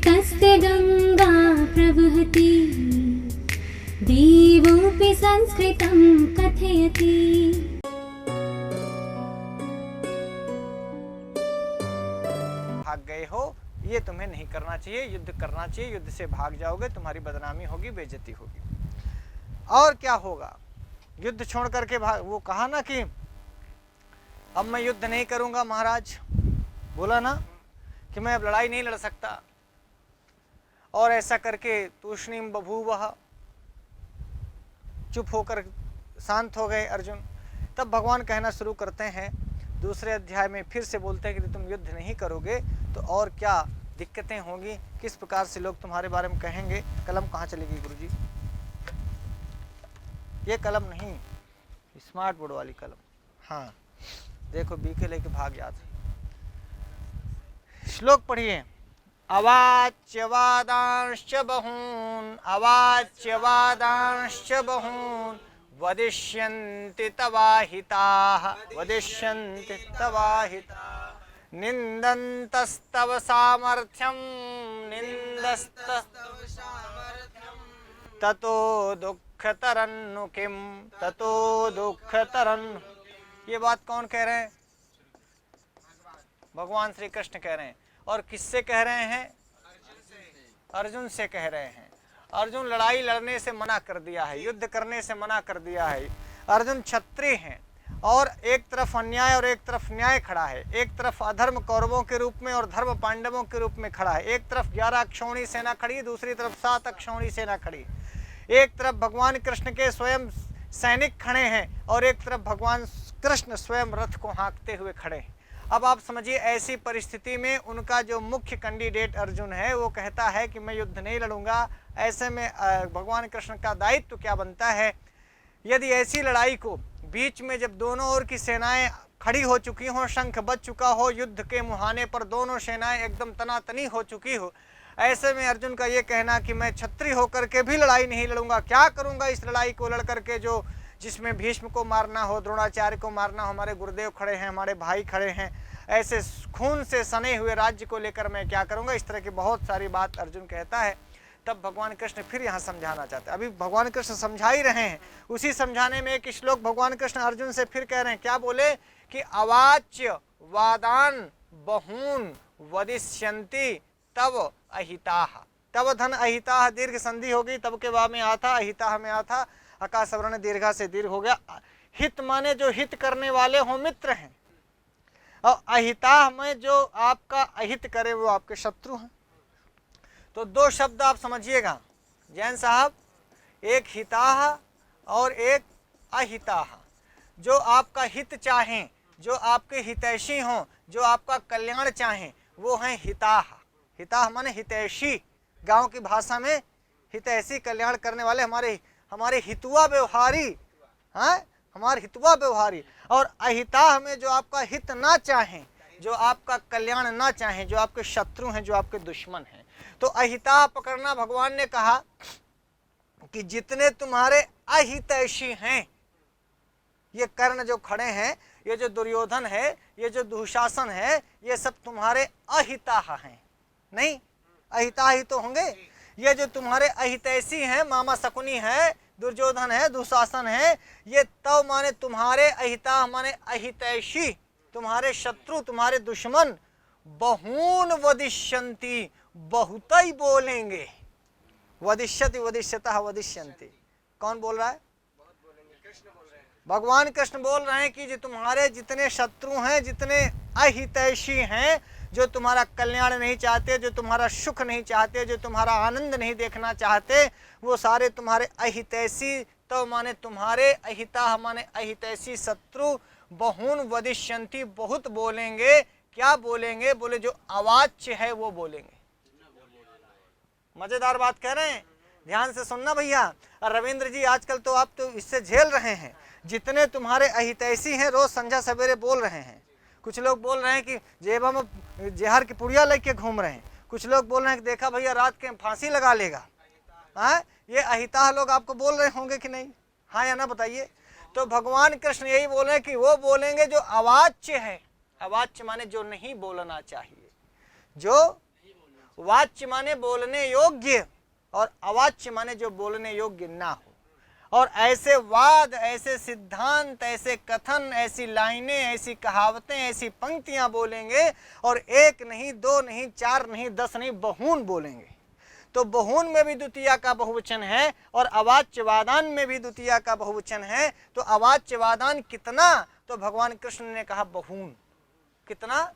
ततस्ते गंगा प्रवहति देवोऽपि संस्कृतं कथयति। भाग गए हो, ये तुम्हें नहीं करना चाहिए, युद्ध करना चाहिए, युद्ध से भाग जाओगे तुम्हारी बदनामी होगी, बेइज्जती होगी। और क्या होगा, युद्ध छोड़ करके भाग। वो कहा ना कि अब मैं युद्ध नहीं करूंगा महाराज, बोला ना कि मैं अब लड़ाई नहीं लड़ सकता, और ऐसा करके तूष्णीम बभूवः, चुप होकर शांत हो गए अर्जुन। तब भगवान कहना शुरू करते हैं दूसरे अध्याय में, फिर से बोलते हैं कि तुम युद्ध नहीं करोगे तो और क्या दिक्कतें होंगी, किस प्रकार से लोग तुम्हारे बारे में कहेंगे। कलम कहाँ चलेगी गुरुजी? ये कलम नहीं, स्मार्ट बोर्ड वाली कलम। हाँ देखो, बीके लेके भाग जाते। श्लोक पढ़िए। अवाच्यवादांश्च बहून्, अवाच्यवादांश्च बहून् वदिष्यन्ति तवाहिताः, वदिष्यन्ति तवाहिताः। निन्दन्तस्तव सामर्थ्यं, निन्दस्तव सामर्थ्यं, ततो दुःखतरन्नु किं, ततो दुःखतरन्नु। ये बात कौन कह रहे हैं? भगवान श्री कृष्ण कह रहे हैं। और किससे कह रहे हैं? अर्जुन से कह रहे हैं। अर्जुन लड़ाई लड़ने से मना कर दिया है, युद्ध करने से मना कर दिया है। अर्जुन क्षत्रिय हैं और एक तरफ अन्याय और एक तरफ न्याय खड़ा है। एक तरफ अधर्म कौरवों के रूप में और धर्म पांडवों के रूप में खड़ा है। एक तरफ 11 अक्षौणी सेना खड़ी, दूसरी तरफ 7 अक्षौणी सेना खड़ी। एक तरफ भगवान कृष्ण के स्वयं सैनिक खड़े हैं और एक तरफ भगवान कृष्ण स्वयं रथ को हाँकते हुए खड़े हैं। अब आप समझिए, ऐसी परिस्थिति में उनका जो मुख्य कैंडिडेट अर्जुन है वो कहता है कि मैं युद्ध नहीं लड़ूंगा। ऐसे में भगवान कृष्ण का दायित्व क्या बनता है? यदि ऐसी लड़ाई को बीच में जब दोनों ओर की सेनाएं खड़ी हो चुकी हों, शंख बज चुका हो, युद्ध के मुहाने पर दोनों सेनाएं एकदम तनातनी हो चुकी हो, ऐसे में अर्जुन का ये कहना कि मैं क्षत्रिय होकर के भी लड़ाई नहीं लड़ूंगा, क्या करूंगा इस लड़ाई को लड़ करके जो जिसमें भीष्म को मारना हो, द्रोणाचार्य को मारना हो, हमारे गुरुदेव खड़े हैं, हमारे भाई खड़े हैं, ऐसे खून से सने हुए राज्य को लेकर मैं क्या करूंगा। इस तरह की बहुत सारी बात अर्जुन कहता है। तब भगवान कृष्ण फिर यहाँ समझाना चाहते हैं। अभी भगवान कृष्ण समझा ही रहे हैं, उसी समझाने में एक श्लोक भगवान कृष्ण अर्जुन से फिर कह रहे हैं। क्या बोले कि अवाच्य वादान बहून वदिष्यन्ति तव अहिताः। तव धन अहिताः दीर्घ संधि होगी, तब के बाद में आता, अहिताः में आता, आकाश वर्ण दीर्घा से दीर्घ हो गया। हित माने जो हित करने वाले हो, मित्र हैं, और अहिताः में जो आपका अहित करे वो आपके शत्रु हैं। तो दो शब्द आप समझिएगा जैन साहब, एक हिताः और एक अहिताः। जो आपका हित चाहें, जो आपके हितैषी हों, जो आपका कल्याण चाहें, वो हैं हिताः। हिताः माने हितैषी, गांव की भाषा में हितैषी, कल्याण करने वाले, हमारे हितुआ व्यवहारी, हाँ हमारे हितुआ व्यवहारी। और अहिताः में जो आपका हित ना चाहें, जो आपका कल्याण ना चाहें, जो आपके शत्रु हैं, जो आपके दुश्मन हैं। तो अहिताः पकड़ना, भगवान ने कहा कि जितने तुम्हारे अहितैषी हैं, ये कर्ण जो खड़े हैं, ये जो दुर्योधन है, ये जो दुशासन है, ये सब तुम्हारे अहिताः हैं। नहीं, अहिताः ही तो होंगे। ये जो तुम्हारे अहितैषी हैं, मामा शकुनी है, दुर्योधन है, दुशासन है, ये तव माने तुम्हारे, अहिताः माने अहितैषी, तुम्हारे शत्रु, तुम्हारे दुश्मन। बहून वदिष्यन्ति, बहुत ही बोलेंगे। वदिष्यति वदिष्यतः वदिष्यन्ति, कौन बोल रहा है? भगवान कृष्ण बोल रहे हैं कि जो तुम्हारे जितने शत्रु हैं, जितने अहितैषी हैं, जो तुम्हारा कल्याण नहीं चाहते, जो तुम्हारा सुख नहीं चाहते, जो तुम्हारा आनंद नहीं देखना चाहते, वो सारे तुम्हारे अहितैषी, तो माने तुम्हारे, अहिताः माने अहितैषी शत्रु। बहून वदिष्यन्ति, बहुत बोलेंगे। क्या बोलेंगे? बोले जो अवाच्य है वो बोलेंगे। मजेदार बात कह रहे हैं, ध्यान से सुनना भैया। और रविंद्र जी, आजकल तो आप तो इससे झेल रहे हैं। जितने तुम्हारे अहितैषी हैं रोज संध्या सवेरे बोल रहे हैं। कुछ लोग बोल रहे हैं कि जेब में जहर की पुड़िया लेके घूम रहे हैं। कुछ लोग बोल रहे हैं कि देखा भैया रात के फांसी लगा लेगा। हाँ, ये अहिताः लोग आपको बोल रहे होंगे कि नहीं? हाँ या ना बताइए। तो भगवान कृष्ण यही बोल रहे हैं कि वो बोलेंगे जो अवाच्य है। अवाच्य माने जो नहीं बोलना चाहिए, जो वाच्य माने बोलने योग्य और अवाच्य माने जो बोलने योग्य ना हो। और ऐसे वाद, ऐसे सिद्धांत, ऐसे कथन, ऐसी लाइनें, ऐसी कहावतें, ऐसी पंक्तियां बोलेंगे और एक नहीं, दो नहीं, चार नहीं, 10 नहीं, बहुन बोलेंगे। तो बहुन में भी द्वितीया का बहुवचन है और अवाच्यवादान में भी द्वितीया का बहुवचन है। तो अवाच्यवादान कितना? तो भगवान कृष्ण ने कहा बहुन। कितना?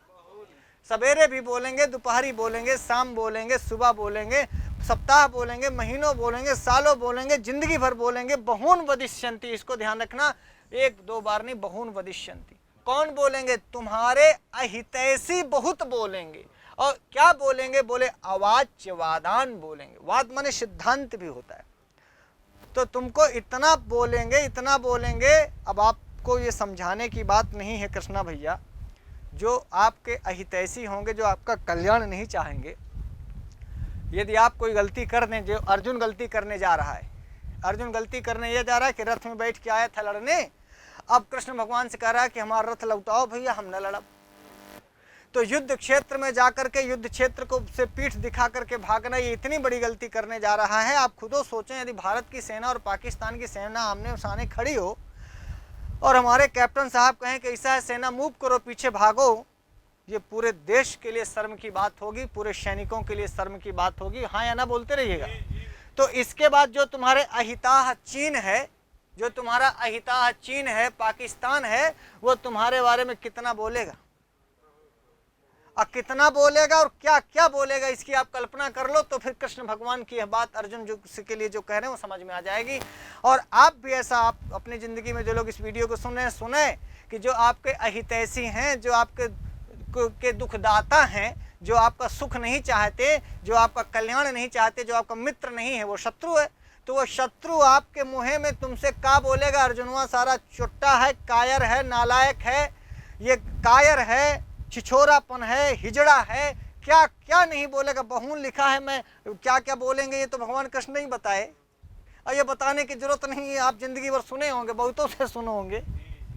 सवेरे भी बोलेंगे, दोपहरी बोलेंगे, शाम बोलेंगे, सुबह बोलेंगे, सप्ताह बोलेंगे, महीनों बोलेंगे, सालों बोलेंगे, जिंदगी भर बोलेंगे। बहुन वदिष्यन्ति, इसको ध्यान रखना, एक दो बार नहीं, बहुन वदिष्यन्ति। कौन बोलेंगे? तुम्हारे अहितैषी बहुत बोलेंगे। और क्या बोलेंगे? बोले अवाच्यवादान बोलेंगे। वाद माने सिद्धांत भी होता है। तो तुमको इतना बोलेंगे, इतना बोलेंगे। अब आपको ये समझाने की बात नहीं है कृष्णा भैया, जो आपके अहितैषी होंगे, जो आपका कल्याण नहीं चाहेंगे। यदि आप कोई गलती कर दें, जो अर्जुन गलती करने जा रहा है, अर्जुन गलती करने ये जा रहा है कि रथ में बैठ के आया था लड़ने, अब कृष्ण भगवान से कह रहा है कि हमारा रथ लौटाओ भैया, हम न लड़ा। तो युद्ध क्षेत्र में जाकर के युद्ध क्षेत्र को से पीठ दिखा करके भागना, ये इतनी बड़ी गलती करने जा रहा है। आप खुदो सोचें, यदि भारत की सेना और पाकिस्तान की सेना आमने सामने खड़ी हो और हमारे कैप्टन साहब कहें कि ऐसा है सेना मूव करो, पीछे भागो, ये पूरे देश के लिए शर्म की बात होगी, पूरे सैनिकों के लिए शर्म की बात होगी। हाँ या ना बोलते रहिएगा। तो इसके बाद जो तुम्हारे अहिताह चीन है, जो तुम्हारा अहिताह चीन है, पाकिस्तान है, वो तुम्हारे बारे में कितना बोलेगा और कितना बोलेगा और क्या क्या बोलेगा, इसकी आप कल्पना कर लो। तो फिर कृष्ण भगवान की यह बात अर्जुन जो के लिए जो कह रहे हैं वो समझ में आ जाएगी। और आप भी ऐसा, आप अपनी ज़िंदगी में जो लोग इस वीडियो को सुने कि जो आपके अहितैषी हैं, जो आपके के दुखदाता हैं, जो आपका सुख नहीं चाहते, जो आपका कल्याण नहीं चाहते, जो आपका मित्र नहीं है, वो शत्रु है। तो वो शत्रु आपके मुँह में तुमसे क्या बोलेगा? अर्जुनवा सारा चुट्टा है, कायर है, नालायक है, ये कायर है, छिछोरापन है, हिजड़ा है, क्या क्या नहीं बोलेगा। बहुन लिखा है, मैं क्या क्या बोलेंगे ये तो भगवान कृष्ण नहीं बताए, और ये बताने की जरूरत नहीं है। आप जिंदगी भर सुने होंगे, बहुतों से सुने होंगे,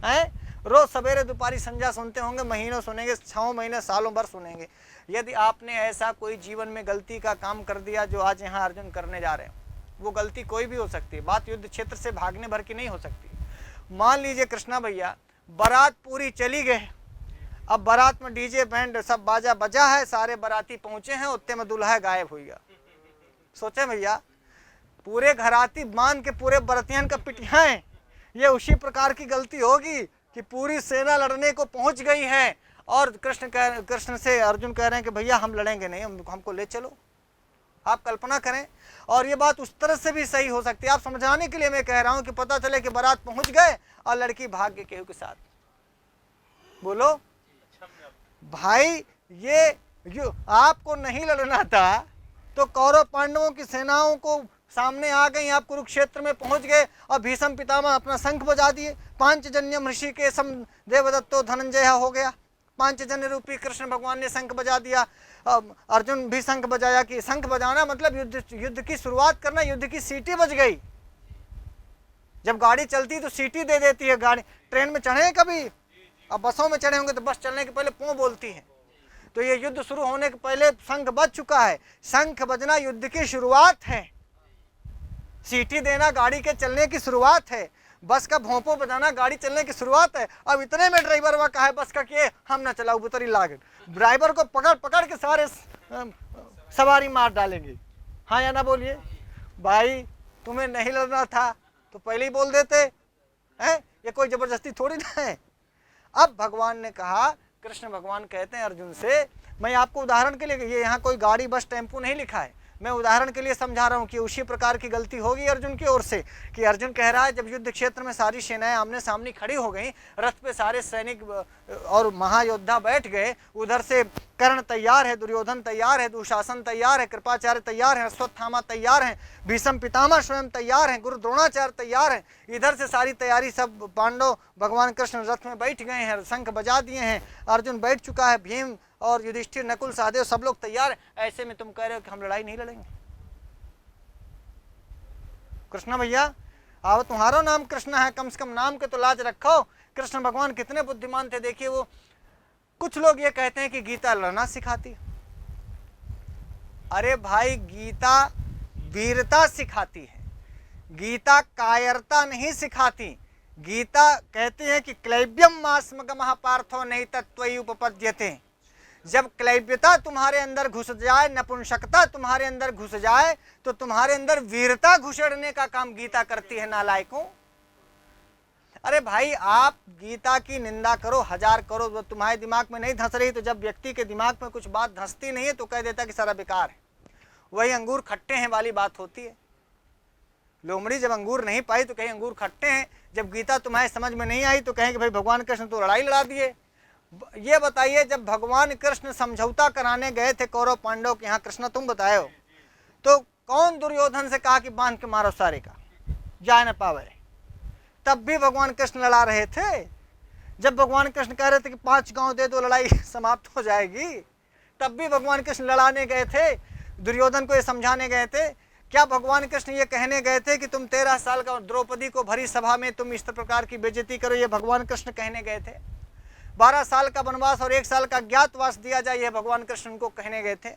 हैं, रोज सवेरे दोपहरी संध्या सुनते होंगे, महीनों सुनेंगे, 6 महीने सालों भर सुनेंगे। यदि आपने ऐसा कोई जीवन में गलती का काम कर दिया जो आज यहाँ अर्जुन करने जा रहे हैं, वो गलती कोई भी हो सकती है, बात युद्ध क्षेत्र से भागने भर की नहीं हो सकती। मान लीजिए कृष्णा भैया, बारात पूरी चली गए, अब बारात में डीजे बैंड सब बाजा बजा है, सारे बाराती पहुंचे हैं, उतने में दूल्हा गायब हो गया। सोचे भैया, पूरे घराती मान के पूरे बरतियन का पिटिया है, ये उसी प्रकार की गलती होगी कि पूरी सेना लड़ने को पहुंच गई है और कृष्ण से अर्जुन कह रहे हैं कि भैया हम लड़ेंगे नहीं, हमको ले चलो। आप कल्पना करें। और ये बात उस तरह से भी सही हो सकती है, आप समझाने के लिए मैं कह रहा हूं कि पता चले कि बारात पहुंच गए और लड़की भाग गई केहू के साथ। बोलो भाई, ये आपको नहीं लड़ना था तो कौरव पांडवों की सेनाओं को सामने आ गई, आप कुरुक्षेत्र में पहुंच गए और भीष्म पितामह अपना शंख बजा दिए, पांचजन्यम ऋषि के सम देवदत्तो धनंजय हो गया, पांचजन्य रूपी कृष्ण भगवान ने शंख बजा दिया, अर्जुन भी शंख बजाया। कि शंख बजाना मतलब युद्ध की शुरुआत करना, युद्ध की सीटी बज गई। जब गाड़ी चलती तो सीटी दे देती है गाड़ी। ट्रेन में चढ़े कभी, अब बसों में चढ़े होंगे तो बस चलने के पहले पों बोलती है। तो ये युद्ध शुरू होने के पहले शंख बज चुका है। शंख बजना युद्ध की शुरुआत है, सीटी देना गाड़ी के चलने की शुरुआत है, बस का भोंपो बजाना गाड़ी चलने की शुरुआत है। अब इतने में ड्राइवर वहाँ कहा है बस का कि हम ना चलाओ, बुतरी लागत, ड्राइवर को पकड़ पकड़ के सारे सवारी मार डालेंगे। हाँ या ना बोलिए भाई, तुम्हें नहीं लड़ना था तो पहले ही बोल देते हैं, ये कोई जबरदस्ती थोड़ी ना है। अब भगवान ने कहा, कृष्ण भगवान कहते हैं अर्जुन से, मैं आपको उदाहरण के लिए, ये यहाँ कोई गाड़ी बस टेम्पो नहीं लिखा है, मैं उदाहरण के लिए समझा रहा हूँ कि उसी प्रकार की गलती होगी अर्जुन की ओर से। कि अर्जुन कह रहा है जब युद्ध क्षेत्र में सारी सेनाएं आमने सामने खड़ी हो गई, रथ पे सारे सैनिक और महायोद्धा बैठ गए, उधर से कर्ण तैयार है, दुर्योधन तैयार है, दुशासन तैयार है, कृपाचार्य तैयार है, अश्वत्थामा तैयार है, भीष्म पितामह स्वयं तैयार हैं, गुरु द्रोणाचार्य तैयार हैं। इधर से सारी तैयारी, सब पांडव भगवान कृष्ण रथ में बैठ गए हैं, शंख बजा दिए हैं, अर्जुन बैठ चुका है, भीम और युधिष्ठिर, नकुल, सहदेव सब लोग तैयार। ऐसे में तुम कह रहे हो कि हम लड़ाई नहीं लड़ेंगे? कृष्ण भैया, आओ, तुम्हारा नाम कृष्ण है, कम से कम नाम के तो लाज रखो। कृष्ण भगवान कितने बुद्धिमान थे। देखिए, वो कुछ लोग ये कहते हैं कि गीता लड़ना सिखाती, अरे भाई, गीता वीरता सिखाती है, गीता कायरता नहीं सिखाती। गीता कहती है कि क्लैब्यम मास्मगमः पार्थो नहीं तत्त्वयि उपपद्यते। जब क्लैब्यता तुम्हारे अंदर घुस जाए, नपुंसकता तुम्हारे अंदर घुस जाए, तो तुम्हारे अंदर वीरता घुसेड़ने का काम गीता करती है नालायकों। अरे भाई, आप गीता की निंदा करो, 1000 करो, तो तुम्हारे दिमाग में नहीं धंस रही, तो जब व्यक्ति के दिमाग में कुछ बात धंसती नहीं है तो कह देता कि सारा बेकार है। वही अंगूर खट्टे हैं वाली बात होती है। लोमड़ी जब अंगूर नहीं पाई तो कहीं अंगूर खट्टे हैं, जब गीता तुम्हारे समझ में नहीं आई तो कहें कि भाई भगवान कृष्ण तो लड़ाई लड़ा दिए। ये बताइए, जब भगवान कृष्ण समझौता कराने गए थे कौरव पांडव के यहाँ, कृष्ण तुम बताए हो, तो कौन दुर्योधन से कहा कि बांध के मारो सारे का, जा न पावे? तब भी भगवान कृष्ण लड़ा रहे थे। जब भगवान कृष्ण कह रहे थे कि 5 गांव दे दो लड़ाई समाप्त हो जाएगी, तब भी भगवान कृष्ण लड़ाने गए थे, दुर्योधन को ये समझाने गए थे। क्या भगवान कृष्ण ये कहने गए थे कि तुम 13 साल का द्रौपदी को भरी सभा में तुम इस प्रकार की बेइज्जती करो? ये भगवान कृष्ण कहने गए थे। 12 साल का वनवास और 1 साल का ज्ञातवास दिया जाए, ये भगवान कृष्ण को कहने गए थे।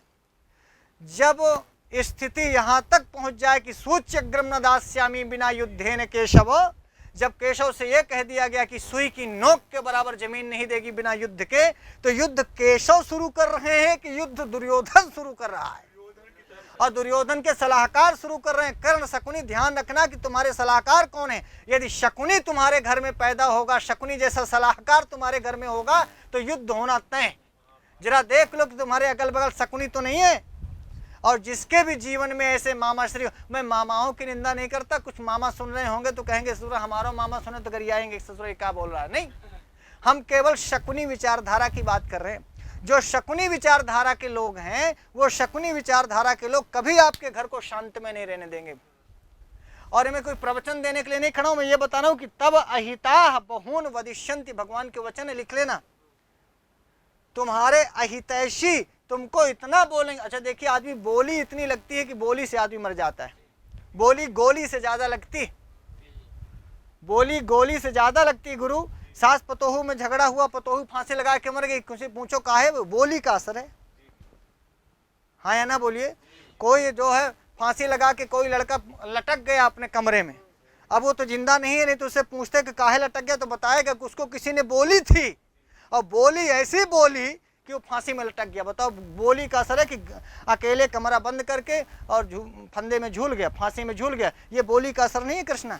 जब स्थिति यहाँ तक पहुंच जाए कि सूच्यग्रम न दास्यामि बिना युद्धेन केशव, जब केशव से यह कह दिया गया कि सुई की नोक के बराबर जमीन नहीं देगी बिना युद्ध के, तो युद्ध केशव शुरू कर रहे हैं कि युद्ध दुर्योधन शुरू कर रहा है? और दुर्योधन के सलाहकार शुरू कर रहे हैं। कर्ण शकुनी, ध्यान रखना कि तुम्हारे सलाहकार कौन है। यदि शकुनी तुम्हारे घर में पैदा होगा, शकुनी जैसा सलाहकार तुम्हारे घर में होगा, तो युद्ध होना तय। जरा देख लो कि तुम्हारे अगल बगल शकुनी तो नहीं है। और जिसके भी जीवन में ऐसे मामा श्री, मैं मामाओं की निंदा नहीं करता, कुछ मामा सुन रहे होंगे तो कहेंगे ससुर हमारा मामा सुने तो गरियाएंगे, ससुर क्या बोल रहा है। नहीं, हम केवल शकुनी विचारधारा की बात कर रहे हैं। जो शकुनी विचारधारा के लोग हैं, वो शकुनी विचारधारा के लोग कभी आपके घर को शांत में नहीं रहने देंगे। और मैं कोई प्रवचन देने के लिए नहीं खड़ा हूं, मैं ये बता रहा हूं कि तब अहिताः बहून वदिष्यन्ति, भगवान के वचन है, लिख लेना। तुम्हारे अहितैषी तुमको इतना बोलेंगे। अच्छा देखिए, आदमी बोली इतनी लगती है कि बोली से आदमी मर जाता है। बोली गोली से ज्यादा लगती, बोली गोली से ज्यादा लगती। गुरु, सास पतोहू में झगड़ा हुआ, पतोहू फांसी लगा के मर गई, किसी पूछो काहे? बोली का असर है, हाँ या ना बोलिए। कोई जो है फांसी लगा के कोई लड़का लटक गया अपने कमरे में, अब वो तो जिंदा नहीं है, नहीं तो उससे पूछते कि काहे लटक गया, तो बताएगा कि उसको किसी ने बोली थी, और बोली ऐसी बोली कि वो फांसी में लटक गया। बताओ, बोली का असर है कि अकेले कमरा बंद करके और फंदे में झूल गया, फांसी में झूल गया? ये बोली का असर नहीं है कृष्णा,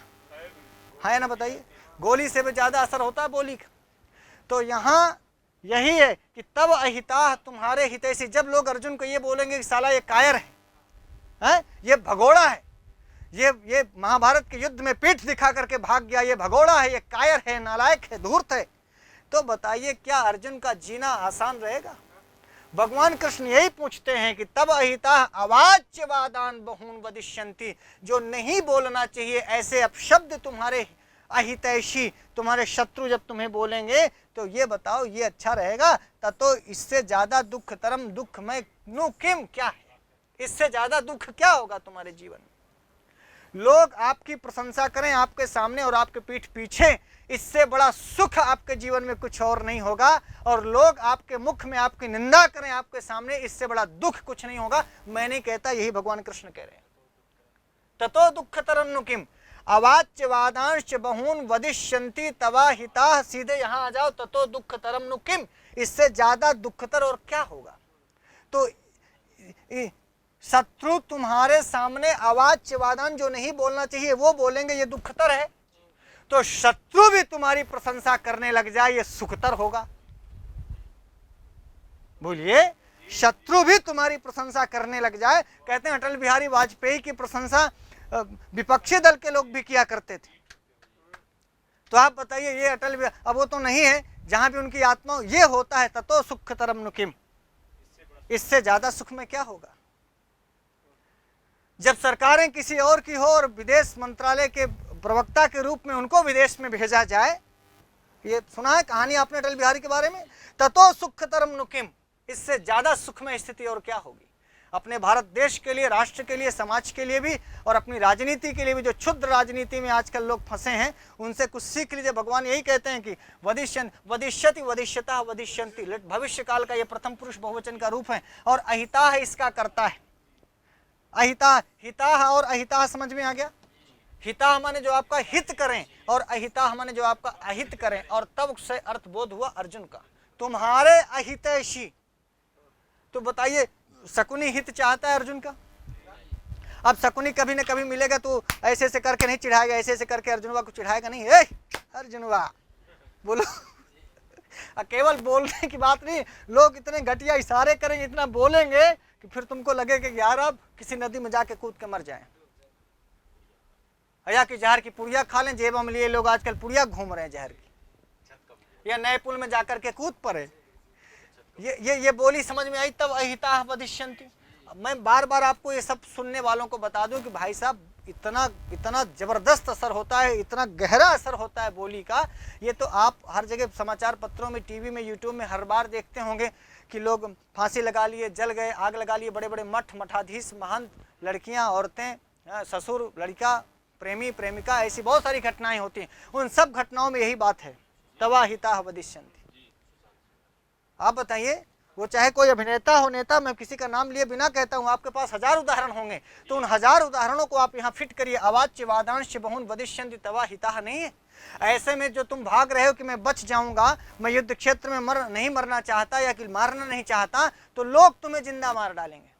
हाँ या ना बताइए? गोली से भी ज्यादा असर होता है बोली का। तो यहाँ यही है कि तब अहिताः, तुम्हारे हितैषी। जब लोग अर्जुन को ये बोलेंगे कि साला ये कायर है, ये भगोड़ा है, ये महाभारत के युद्ध में पीठ दिखा करके भाग गया, ये भगोड़ा है, ये कायर है, नालायक है, धूर्त है, तो बताइए क्या अर्जुन का जीना आसान रहेगा? भगवान कृष्ण यही पूछते हैं कि तब अहिताः अवाच्यवादान बहून वदिष्यन्ति, जो नहीं बोलना चाहिए ऐसे अपशब्द तुम्हारे अहितैषी, तुम्हारे शत्रु जब तुम्हें बोलेंगे, तो ये बताओ ये अच्छा रहेगा? ततो इससे ज्यादा दुख तरम दुख में नु किम, क्या है? इससे ज्यादा दुख क्या होगा तुम्हारे जीवन में? लोग आपकी प्रशंसा करें आपके सामने और आपके पीठ पीछे, इससे बड़ा सुख आपके जीवन में कुछ और नहीं होगा। और लोग आपके मुख में आपकी निंदा करें आपके सामने, इससे बड़ा दुख कुछ नहीं होगा। मैं नहीं कहता, यही भगवान कृष्ण कह रहे हैं। ततो दुख तरम नु किम अवाच्यवादांश बहून वदिष्यन्ति तवा हिताः, सीधे यहां आ जाओ, ततो दुख तरम नु किम, इससे ज्यादा दुखतर और क्या होगा? तो शत्रु तुम्हारे सामने अवाच्यवादान, जो नहीं बोलना चाहिए वो बोलेंगे, ये दुखतर है। तो शत्रु भी तुम्हारी प्रशंसा करने लग जाए, ये सुखतर होगा? बोलिए, शत्रु भी तुम्हारी प्रशंसा करने लग जाए। कहते हैं अटल बिहारी वाजपेयी की प्रशंसा विपक्षी दल के लोग भी किया करते थे। तो आप बताइए, ये अटल बिहारी, अब वो तो नहीं है, जहां भी उनकी आत्मा, ये होता है ततो सुख तरम नुकिम, इससे ज्यादा सुख में क्या होगा? जब सरकारें किसी और की हो और विदेश मंत्रालय के प्रवक्ता के रूप में उनको विदेश में भेजा जाए, ये सुना है कहानी आपने अटल बिहारी के बारे में? ततो सुख तरम नुकिम, इससे ज्यादा सुखमय स्थिति और क्या होगी? अपने भारत देश के लिए, राष्ट्र के लिए, समाज के लिए भी, और अपनी राजनीति के लिए भी, जो क्षुद्र राजनीति में आजकल लोग फंसे हैं, उनसे कुछ सीख लीजिए। भगवान यही कहते हैं कि वदिष्यति वदिष्यतः वदिष्यन्ति, भविष्य काल का ये प्रथम पुरुष बहुवचन का रूप है, और अहिताः इसका करता है। अहिता, हिता और अहिता समझ में आ गया। हिता माने जो आपका हित करें और अहिता माने जो आपका अहित करें। और तब से अर्थ बोध हुआ अर्जुन का, तुम्हारे अहितैषी। तो बताइए शकुनी हित चाहता है अर्जुन का? अब शकुनी कभी न कभी मिलेगा तो ऐसे ऐसे करके नहीं चिढ़ाएगा, ऐसे ऐसे करके अर्जुनवा को चिढ़ाएगा नहीं, ए अर्जुनवा बोलो। केवल बोलने की बात नहीं, लोग इतने घटिया इशारे करेंगे, इतना बोलेंगे कि फिर तुमको लगेगा कि यार अब किसी नदी में जाके कूद के मर जाए, या कि जहर की पुड़िया खा लें, जेब में लिए लोग आजकल पुड़िया घूम रहे हैं जहर की, या नए पुल में जाकर के कूद पड़े। ये बोली समझ में आई तब अहिता वदिष्यन्ति। मैं बार बार आपको ये सब सुनने वालों को बता दूं कि भाई साहब इतना जबरदस्त असर होता है, इतना गहरा असर होता है बोली का। ये तो आप हर जगह समाचार पत्रों में, टीवी में, यूट्यूब में हर बार देखते होंगे कि लोग फांसी लगा लिए, जल गए, आग लगा लिए, बड़े बड़े मठ मठाधीश महंत, लड़कियां, औरतें, ससुर, लड़का, प्रेमी प्रेमिका, ऐसी बहुत सारी घटनाएं होती हैं। उन सब घटनाओं में यही बात है, तवा हिता वदिष्यन्ति। आप बताइए, वो चाहे कोई अभिनेता हो, नेता, मैं किसी का नाम लिए बिना कहता हूँ, आपके पास 1000 उदाहरण होंगे, तो उन 1000 उदाहरणों को आप यहाँ फिट करिए। अवाच्य वादांश बहुन वदिष्यन्ति तवा हिता नहीं है। ऐसे में जो तुम भाग रहे हो कि मैं बच जाऊंगा, मैं युद्ध क्षेत्र में नहीं मरना चाहता या कि मारना नहीं चाहता, तो लोग तुम्हें जिंदा मार डालेंगे।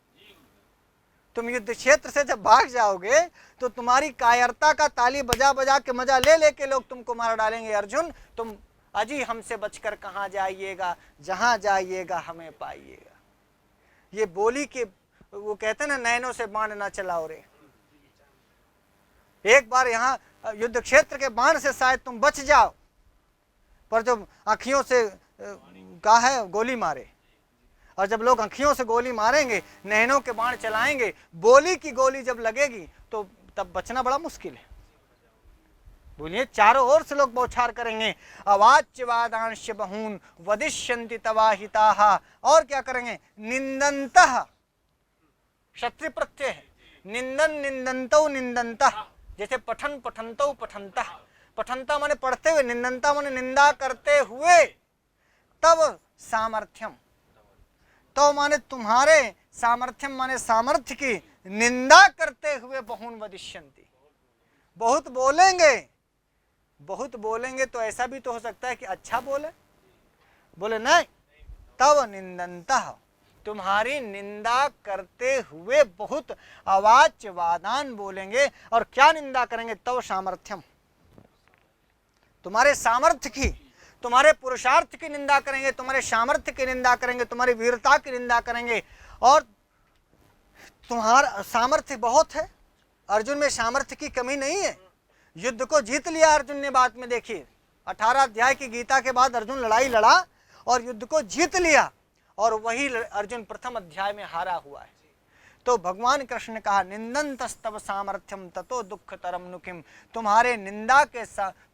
तुम युद्ध क्षेत्र से जब भाग जाओगे तो तुम्हारी कायरता का ताली बजा बजा के मजा ले लेके लोग तुमको मार डालेंगे। अर्जुन तुम अजी हमसे बचकर कहाँ जाइएगा, जहां जाइएगा हमें पाइएगा। ये बोली के वो कहते ना, नैनों से बाण ना चलाओ रे। एक बार यहाँ युद्ध क्षेत्र के बाण से शायद तुम बच जाओ, पर जब आँखियों से कहा है गोली मारे, और जब लोग आँखियों से गोली मारेंगे, नैनों के बाण चलाएंगे, बोली की गोली जब लगेगी तो तब बचना बड़ा मुश्किल है। बोलिए, चारों ओर से लोग बौछार करेंगे। अवाच्य वादांश बहून वदिष्यन्ति तवा हिताः। और क्या करेंगे? निंदन्तः, क्षत्रिय प्रत्यय है, निंदन निंदन्तौ निंदन्तः। जैसे पठन पठन्तौ पठन्तः, पठनता माने पढ़ते हुए, निंदनता माने निंदा करते हुए। तब सामर्थ्यम, तो माने तुम्हारे, सामर्थ्यम माने सामर्थ्य की निंदा करते हुए बहुन वदिष्यन्ति। बहुत बोलेंगे, बहुत बोलेंगे तो ऐसा भी तो हो सकता है कि अच्छा बोले नहीं। तब निंदन्तः, तुम्हारी निंदा करते हुए बहुत अवाच्य वादान बोलेंगे। और क्या निंदा करेंगे? तव सामर्थ्यम, तुम्हारे सामर्थ्य की, तुम्हारे पुरुषार्थ की निंदा करेंगे, तुम्हारे सामर्थ्य की निंदा करेंगे, तुम्हारी वीरता की निंदा करेंगे। और तुम्हारा सामर्थ्य बहुत है, अर्जुन में सामर्थ्य की कमी नहीं है। युद्ध को जीत लिया अर्जुन ने। बाद में देखिए 18 अध्याय की गीता के बाद अर्जुन लड़ाई लड़ा और युद्ध को जीत लिया, और वही अर्जुन प्रथम अध्याय में हारा हुआ है। तो भगवान कृष्ण ने कहा, निंदन्तस्तव सामर्थ्यम ततो दुःखतरम नु किम। तुम्हारे निंदा के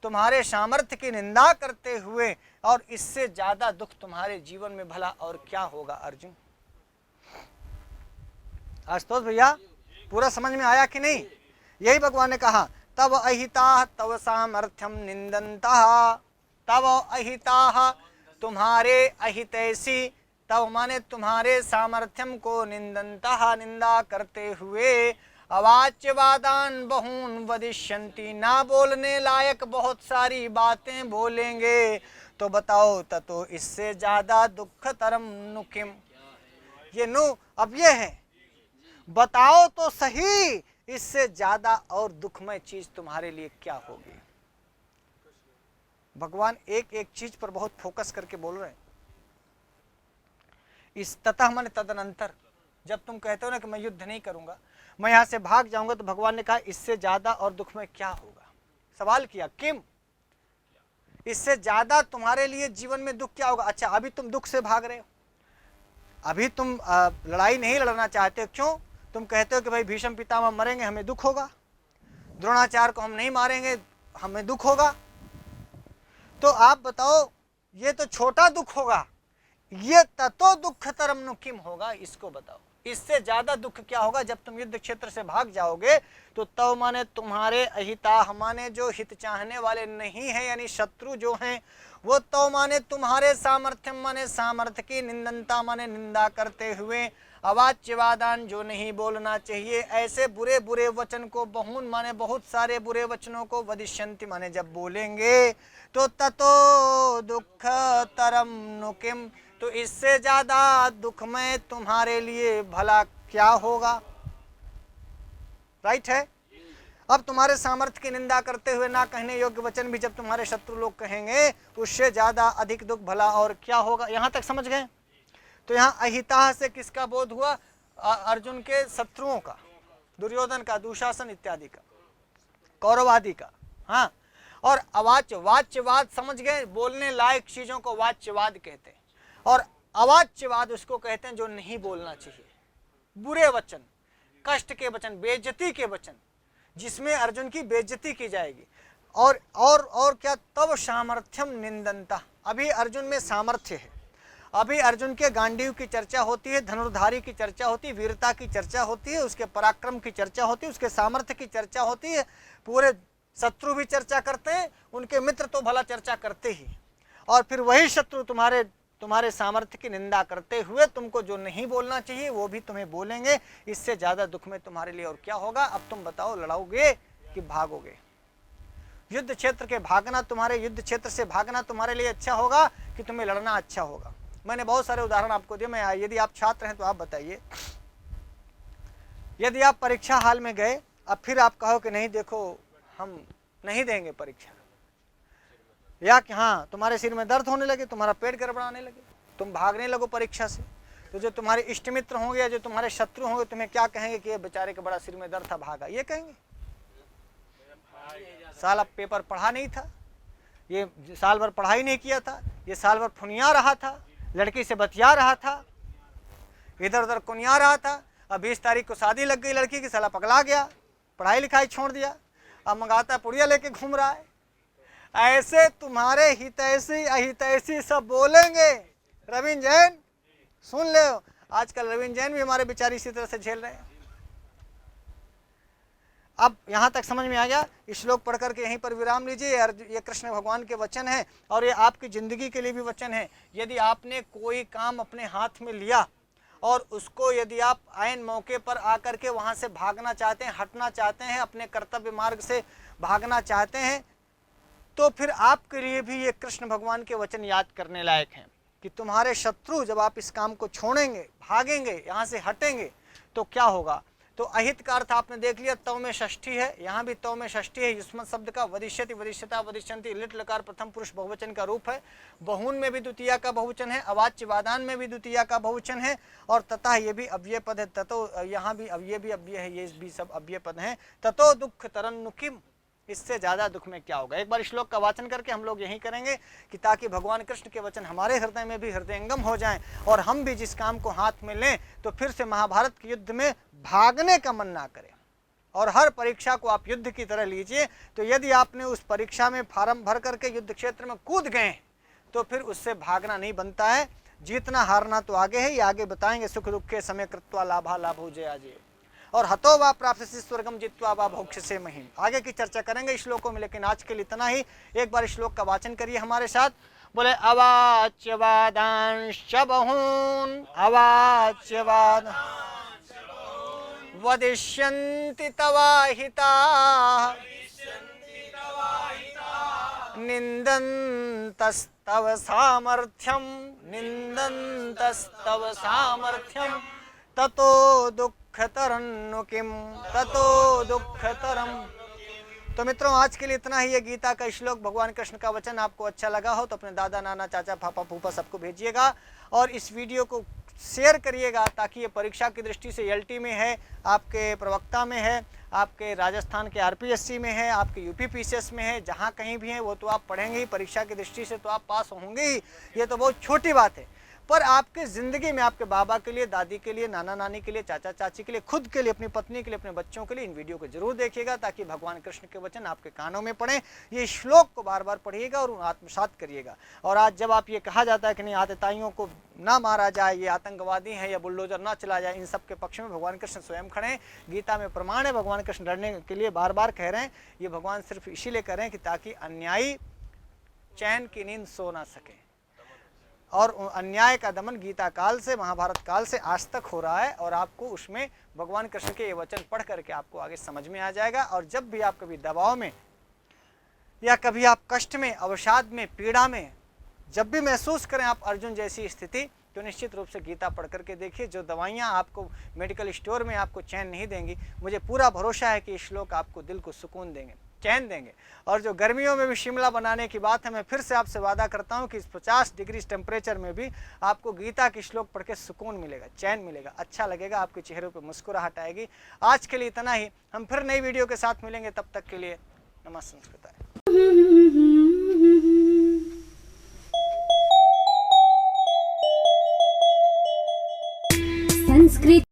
तुम्हारे सामर्थ्य की निंदा करते हुए और इससे ज्यादा दुख तुम्हारे जीवन में भला और क्या होगा अर्जुन। आशुतोष भैया पूरा समझ में आया कि नहीं? यही भगवान ने कहा, तव अहिता तव सामर्थ्यम निंदन्तः। तव अहिता, तुम्हारे अहितैषी, तव माने तुम्हारे सामर्थ्यम को निंदन्तः, निंदा करते हुए। अवाच्य वादान बहून वदिष्यन्ति, ना बोलने लायक बहुत सारी बातें बोलेंगे। तो बताओ ततो इससे ज्यादा दुःखतरम नु किम। ये नु अब ये है, बताओ तो सही, इससे ज्यादा और दुखमय चीज तुम्हारे लिए क्या होगी। भगवान एक एक चीज पर बहुत फोकस करके बोल रहे हैं। इस ततः माने तदनंतर, जब तुम कहते हो ना कि मैं युद्ध नहीं करूंगा, मैं यहां से भाग जाऊंगा, तो भगवान ने कहा इससे ज्यादा और दुखमय क्या होगा। सवाल किया किम, इससे ज्यादा तुम्हारे लिए जीवन में दुख क्या होगा। अच्छा, अभी तुम दुख से भाग रहे हो, अभी तुम लड़ाई नहीं लड़ना चाहते हो। क्यों? तुम कहते हो कि भाई भीष्म पितामह मरेंगे, हमें दुख होगा, द्रोणाचार्य को हम नहीं मारेंगे, हमें दुख होगा। तो आप बताओ, ये तो छोटा दुख होगा, ये ततो दुःखतरम नु किम होगा, इसको बताओ। इससे ज्यादा दुख क्या होगा जब तुम युद्ध क्षेत्र से भाग जाओगे। तो तव माने तुम्हारे अहिता, माने जो हित चाहने वाले नहीं है, यानी शत्रु जो हैं वो। तव माने तुम्हारे सामर्थ्य, माने सामर्थ्य की, निंदनता माने निंदा करते हुए। अवाच्यवादान जो नहीं बोलना चाहिए, ऐसे बुरे बुरे वचन को बहुन माने बहुत सारे बुरे वचनों को वदिष्यन्ति माने जब बोलेंगे तो ततो दुख तरम नुकिम, तो इससे ज्यादा दुखमय तुम्हारे लिए भला क्या होगा। राइट है। अब तुम्हारे सामर्थ्य की निंदा करते हुए ना कहने योग्य वचन भी जब तुम्हारे शत्रु लोग कहेंगे, उससे ज्यादा अधिक दुख भला और क्या होगा। यहां तक समझ गए। तो यहाँ अहिता से किसका बोध हुआ? अर्जुन के शत्रुओं का, दुर्योधन का, दुशासन इत्यादि का, कौरव आदि का। हाँ, और अवाच्य वाच्यवाद समझ गए, बोलने लायक चीजों को वाच्यवाद कहते हैं, और अवाच्यवाद उसको कहते हैं जो नहीं बोलना चाहिए, बुरे वचन, कष्ट के वचन, बेइज्जती के वचन, जिसमें अर्जुन की बेइज्जती की जाएगी। और क्या? तब सामर्थ्यम निंदनता, अभी अर्जुन में सामर्थ्य है, अभी अर्जुन के गांडीव की चर्चा होती है, धनुर्धारी की चर्चा होती है, वीरता की चर्चा होती है, उसके पराक्रम की चर्चा होती है, उसके सामर्थ्य की चर्चा होती है। पूरे शत्रु भी चर्चा करते हैं, उनके मित्र तो भला चर्चा करते ही, और फिर वही शत्रु तुम्हारे सामर्थ्य की निंदा करते हुए तुमको जो नहीं बोलना चाहिए वो भी तुम्हें बोलेंगे। इससे ज्यादा दुख में तुम्हारे लिए और क्या होगा। अब तुम बताओ, लड़ाओगे कि भागोगे? युद्ध क्षेत्र के भागना, तुम्हारे युद्ध क्षेत्र से भागना तुम्हारे लिए अच्छा होगा कि तुम्हें लड़ना अच्छा होगा? मैंने बहुत सारे उदाहरण आपको दिए। मैं यदि आप छात्र हैं तो आप बताइए, यदि आप परीक्षा हाल में गए, अब फिर आप कहो कि नहीं देखो हम नहीं देंगे परीक्षा, या कि हाँ तुम्हारे सिर में दर्द होने लगे, तुम्हारा पेट गड़बड़ाने लगे, तुम भागने लगो परीक्षा से, तो जो तुम्हारे इष्ट मित्र होंगे या जो तुम्हारे शत्रु होंगे तुम्हें क्या कहेंगे कि ये बेचारे के बड़ा सिर में दर्द था भागा? ये कहेंगे साल अब पेपर पढ़ा नहीं था, ये साल भर पढ़ाई नहीं किया था, ये साल भर फुनिया रहा था, लड़की से बतिया रहा था, इधर उधर कुनिया रहा था, अब 20 तारीख को शादी लग गई लड़की की, साला पगला गया, पढ़ाई लिखाई छोड़ दिया, अब मंगाता पुड़िया लेके घूम रहा है। ऐसे तुम्हारे हितैषी अहितैषी सब बोलेंगे। रविंद्र जैन सुन ले, आजकल रविंद्र जैन भी हमारे बेचारे इसी तरह से झेल रहे हैं। अब यहाँ तक समझ में आ गया। श्लोक पढ़ करके यहीं पर विराम लीजिए। ये कृष्ण भगवान के वचन है और ये आपकी जिंदगी के लिए भी वचन है। यदि आपने कोई काम अपने हाथ में लिया और उसको यदि आप आयन मौके पर आकर के वहाँ से भागना चाहते हैं, हटना चाहते हैं, अपने कर्तव्य मार्ग से भागना चाहते हैं, तो फिर आपके लिए भी ये कृष्ण भगवान के वचन याद करने लायक हैं कि तुम्हारे शत्रु जब आप इस काम को छोड़ेंगे, भागेंगे, यहाँ से हटेंगे, तो क्या होगा। तो अहित का अर्थ आपने देख लिया, तव में षष्ठी है, यहाँ भी तव में षष्ठी है। युष्मत शब्द का वदिष्यति, वदिष्यता, वदिष्यन्ति, लिट लकार प्रथम पुरुष बहुवचन का रूप है। बहुन में भी द्वितीया का बहुवचन है, अवाच्यवादान में भी द्वितीया का बहुवचन है, और तथा ये भी अव्यय पद है। ततो यहाँ भी अव्यय भी अव्यय है, ये भी सब अव्यय पद हैं। ततो दुख तरन्नुकिम, इससे ज्यादा दुख में क्या होगा। एक बार श्लोक का वाचन करके हम लोग यही करेंगे कि ताकि भगवान कृष्ण के वचन हमारे हृदय में भी हृदयंगम हो जाएं और हम भी जिस काम को हाथ में लें तो फिर से महाभारत के युद्ध में भागने का मन ना करें। और हर परीक्षा को आप युद्ध की तरह लीजिए। तो यदि आपने उस परीक्षा में फार्म भर करके युद्ध क्षेत्र में कूद गए तो फिर उससे भागना नहीं बनता है। जीतना हारना तो आगे है, ये आगे बताएंगे। सुख दुख के समय कृत्वा लाभा लाभो जया जय, और हतो वा प्राप्त स्वर्गम जित्वा वा भोक्ष से महिम। आगे की चर्चा करेंगे श्लोकों में, लेकिन आज के लिए इतना ही। एक बार श्लोक का वाचन करिए हमारे साथ। बोले अवाच्यवादांश्च बहून्, अवाच्यवाद वदिष्यन्ति तवाहिताः, निन्दन्तस्तव सामर्थ्यं, निन्दन्तस्तव सामर्थ्यं, ततो दुःखतरं किम, ततो दुःखतरम। तो मित्रों आज के लिए इतना ही। ये गीता का श्लोक, भगवान कृष्ण का वचन आपको अच्छा लगा हो तो अपने दादा नाना चाचा पापा फूफा सबको भेजिएगा और इस वीडियो को शेयर करिएगा ताकि ये परीक्षा की दृष्टि से एलटी में है, आपके प्रवक्ता में है, आपके राजस्थान के आरपीएससी में है, आपके यूपी पीसीएस में है, जहाँ कहीं भी है वो तो आप पढ़ेंगे ही। परीक्षा की दृष्टि से तो आप पास होंगे ही, ये तो बहुत छोटी बात है। पर आपके ज़िंदगी में आपके बाबा के लिए, दादी के लिए, नाना नानी के लिए, चाचा चाची के लिए, खुद के लिए, अपनी पत्नी के लिए, अपने बच्चों के लिए इन वीडियो को जरूर देखिएगा ताकि भगवान कृष्ण के वचन आपके कानों में पड़े। ये श्लोक को बार बार पढ़िएगा और आत्मसात करिएगा। और आज जब आप ये कहा जाता है कि नहीं आतताइयों को ना मारा जाए, ये आतंकवादी हैं या बुलडोजर ना चला जाए, इन सब के पक्ष में भगवान कृष्ण स्वयं खड़े हैं। गीता में प्रमाण है, भगवान कृष्ण लड़ने के लिए बार बार कह रहे हैं। ये भगवान सिर्फ इसीलिए कह रहे हैं कि ताकि अन्यायी चैन की नींद सो ना सके। और अन्याय का दमन गीता काल से, महाभारत काल से आज तक हो रहा है। और आपको उसमें भगवान कृष्ण के ये वचन पढ़ करके आपको आगे समझ में आ जाएगा। और जब भी आप कभी दबाव में या कभी आप कष्ट में, अवसाद में, पीड़ा में जब भी महसूस करें आप अर्जुन जैसी स्थिति, तो निश्चित रूप से गीता पढ़ करके देखिए। जो दवाइयाँ आपको मेडिकल स्टोर में आपको चैन नहीं देंगी, मुझे पूरा भरोसा है कि ये श्लोक आपको दिल को सुकून देंगे, चैन देंगे। और जो गर्मियों में भी शिमला बनाने की बात है, मैं फिर से आपसे वादा करता हूं कि इस 50 डिग्री टेम्परेचर में भी आपको गीता की श्लोक पढ़ के सुकून मिलेगा, चैन मिलेगा, अच्छा लगेगा, आपके चेहरे पर मुस्कुराहट आएगी। आज के लिए इतना ही, हम फिर नई वीडियो के साथ मिलेंगे, तब तक के लिए नमः संस्कृताय। संस्कृत